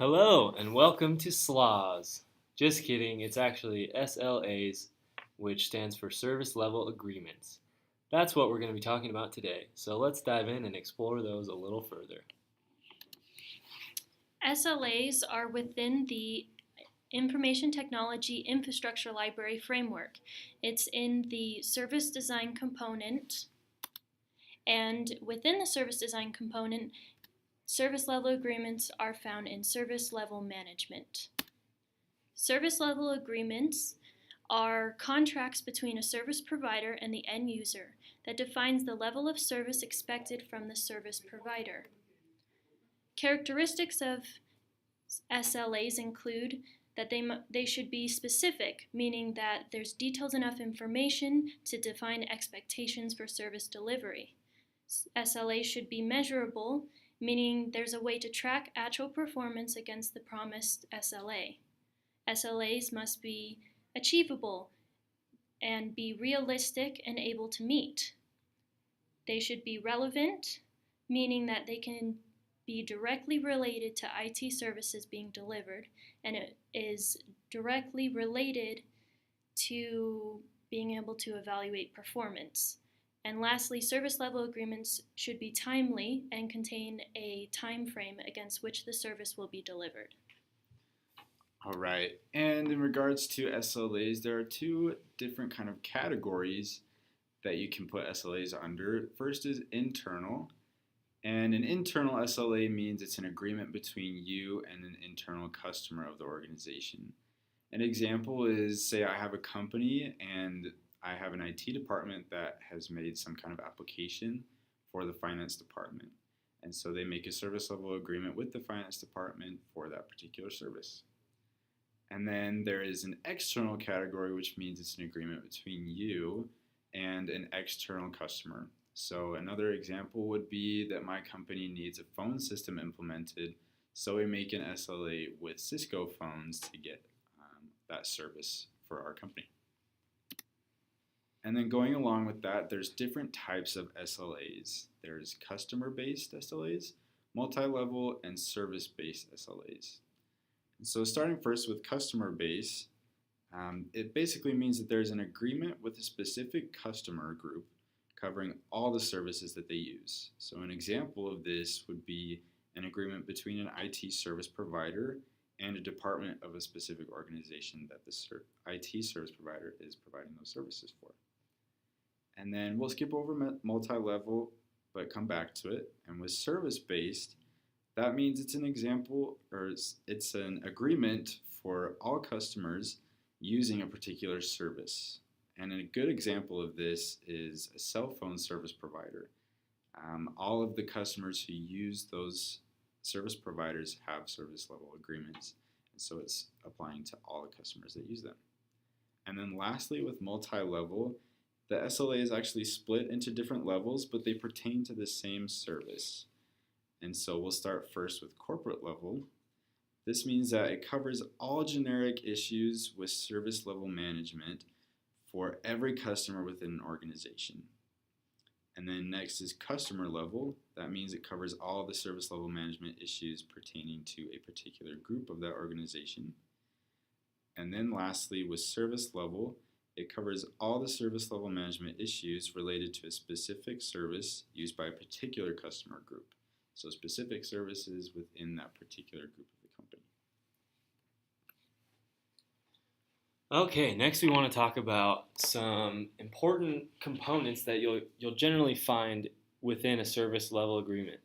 Hello and welcome to SLAs. Just kidding, it's actually SLAs, which stands for Service Level Agreements. That's what we're going to be talking about today, so let's dive in and explore those a little further. SLAs are within the Information Technology Infrastructure Library Framework. It's in the Service Design component, and within the Service Design component, service level agreements are found in Service Level Management. Service level agreements are contracts between a service provider and the end user that defines the level of service expected from the service provider. Characteristics of SLAs include that they should be specific, meaning that there's detailed enough information to define expectations for service delivery. SLAs should be measurable, meaning there's a way to track actual performance against the promised SLA. SLAs must be achievable and be realistic and able to meet. They should be relevant, meaning that they can be directly related to IT services being delivered, and it is directly related to being able to evaluate performance. And lastly, service level agreements should be timely and contain a time frame against which the service will be delivered. All right, and in regards to SLAs, there are two different kind of categories that you can put SLAs under. First is internal, and an internal SLA means it's an agreement between you and an internal customer of the organization. An example is, say I have a company and I have an IT department that has made some kind of application for the finance department. And so they make a service level agreement with the finance department for that particular service. And then there is an external category, which means it's an agreement between you and an external customer. So another example would be that my company needs a phone system implemented, so we make an SLA with Cisco phones to get that service for our company. And then going along with that, there's different types of SLAs. There's customer-based SLAs, multi-level, and service-based SLAs. And so starting first with customer-based, it basically means that there's an agreement with a specific customer group covering all the services that they use. So an example of this would be an agreement between an IT service provider and a department of a specific organization that the IT service provider is providing those services for. And then we'll skip over multi-level, but come back to it. And with service-based, that means it's an example, or it's an agreement for all customers using a particular service. And a good example of this is a cell phone service provider. All of the customers who use those service providers have service level agreements. And so it's applying to all the customers that use them. And then lastly, with multi-level, the SLA is actually split into different levels, but they pertain to the same service. And so we'll start first with corporate level. This means that it covers all generic issues with service level management for every customer within an organization. And then next is customer level. That means it covers all the service level management issues pertaining to a particular group of that organization. And then lastly, with service level, it covers all the service level management issues related to a specific service used by a particular customer group. So specific services within that particular group of the company. Okay, next we want to talk about some important components that you'll generally find within a service level agreement.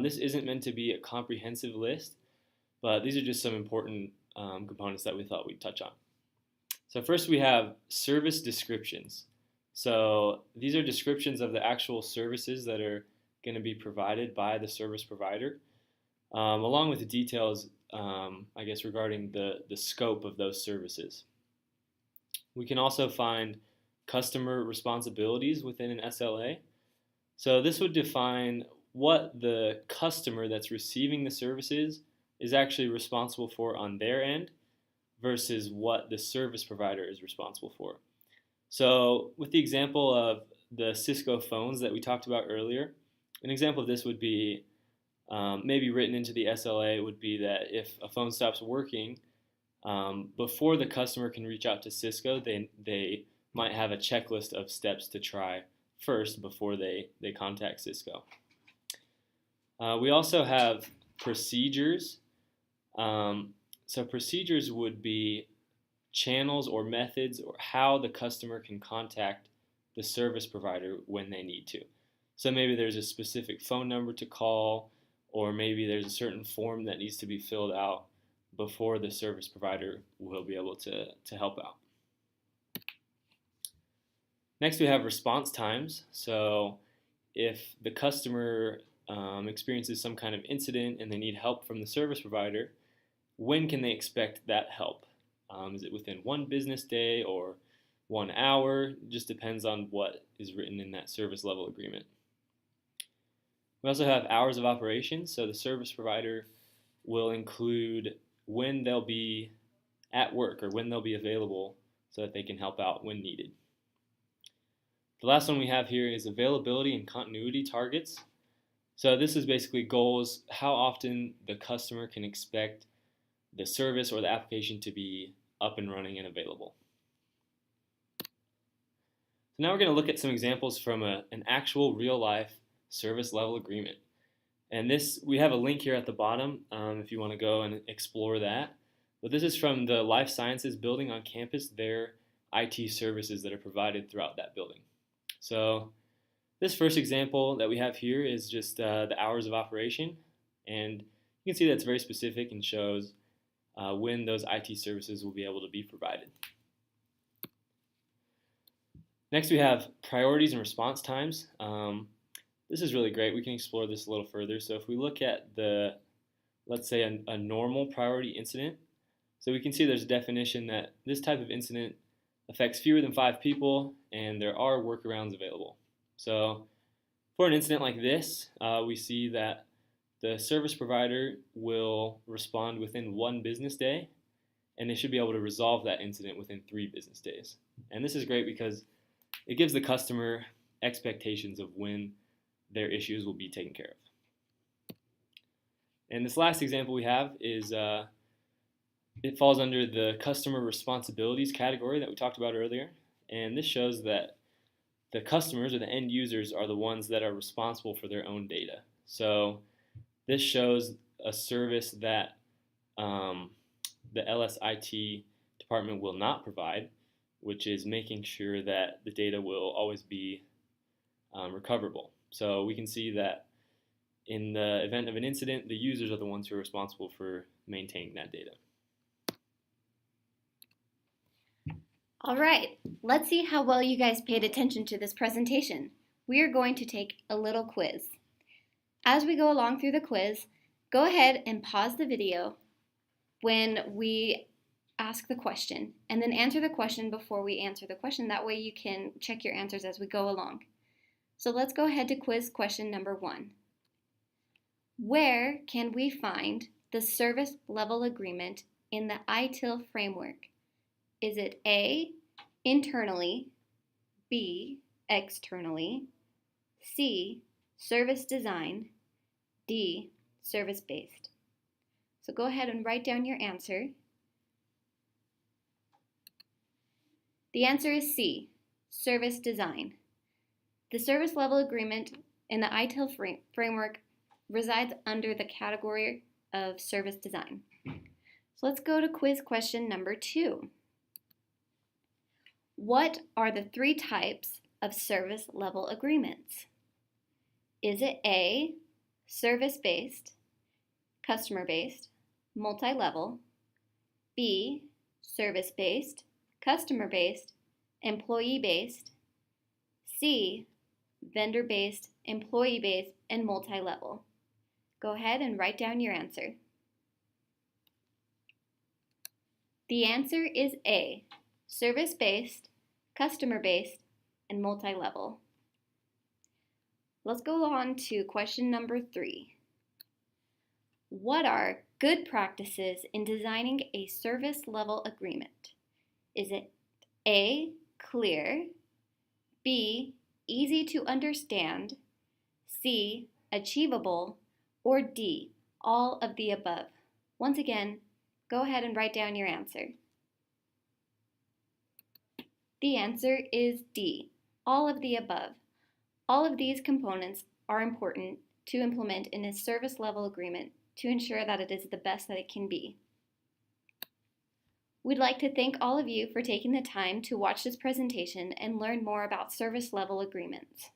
This isn't meant to be a comprehensive list, but these are just some important components that we thought we'd touch on. So first we have service descriptions. So these are descriptions of the actual services that are going to be provided by the service provider, along with the details, I guess, regarding the scope of those services. We can also find customer responsibilities within an SLA. So this would define what the customer that's receiving the services is actually responsible for on their end versus what the service provider is responsible for. So with the example of the Cisco phones that we talked about earlier, an example of this would be maybe written into the SLA would be that if a phone stops working, before the customer can reach out to Cisco, they might have a checklist of steps to try first before they contact Cisco. We also have procedures. So procedures would be channels or methods or how the customer can contact the service provider when they need to. So maybe there's a specific phone number to call, or maybe there's a certain form that needs to be filled out before the service provider will be able to help out. Next, we have response times. So if the customer experiences some kind of incident and they need help from the service provider, when can they expect that help? Is it within 1 business day or 1 hour? It just depends on what is written in that service level agreement. We also have hours of operation. So the service provider will include when they'll be at work or when they'll be available so that they can help out when needed. The last one we have here is availability and continuity targets. So this is basically goals, how often the customer can expect the service or the application to be up and running and available. So now we're going to look at some examples from an actual real-life service level agreement. And this, we have a link here at the bottom if you want to go and explore that. But this is from the Life Sciences building on campus, their IT services that are provided throughout that building. So this first example that we have here is just the hours of operation. And you can see that's very specific and shows when those IT services will be able to be provided. Next, we have priorities and response times. This is really great. We can explore this a little further. So if we look at let's say a normal priority incident, so we can see there's a definition that this type of incident affects fewer than 5 people and there are workarounds available. So for an incident like this, we see that the service provider will respond within 1 business day, and they should be able to resolve that incident within 3 business days. And this is great because it gives the customer expectations of when their issues will be taken care of. And this last example we have is it falls under the customer responsibilities category that we talked about earlier. And this shows that the customers or the end users are the ones that are responsible for their own data. So this shows a service that the LSIT department will not provide, which is making sure that the data will always be recoverable. So we can see that in the event of an incident, the users are the ones who are responsible for maintaining that data. All right, let's see how well you guys paid attention to this presentation. We are going to take a little quiz. As we go along through the quiz, go ahead and pause the video when we ask the question, and then answer the question before we answer the question. That way you can check your answers as we go along. So let's go ahead to quiz question number 1. Where can we find the service level agreement in the ITIL framework? Is it A, internally, B, externally, C, service design, D, service-based? So go ahead and write down your answer. The answer is C, service design. The service level agreement in the ITIL framework resides under the category of service design. So let's go to quiz question number 2. What are the 3 types of service level agreements? Is it A, service-based, customer-based, multi-level, B, service-based, customer-based, employee-based, C, vendor-based, employee-based, and multi-level? Go ahead and write down your answer. The answer is A, service-based, customer-based, and multi-level. Let's go on to question number 3. What are good practices in designing a service level agreement? Is it A, clear, B, easy to understand, C, achievable, Or D, all of the above? Once again, go ahead and write down your answer. The answer is D, all of the above. All of these components are important to implement in a service level agreement to ensure that it is the best that it can be. We'd like to thank all of you for taking the time to watch this presentation and learn more about service level agreements.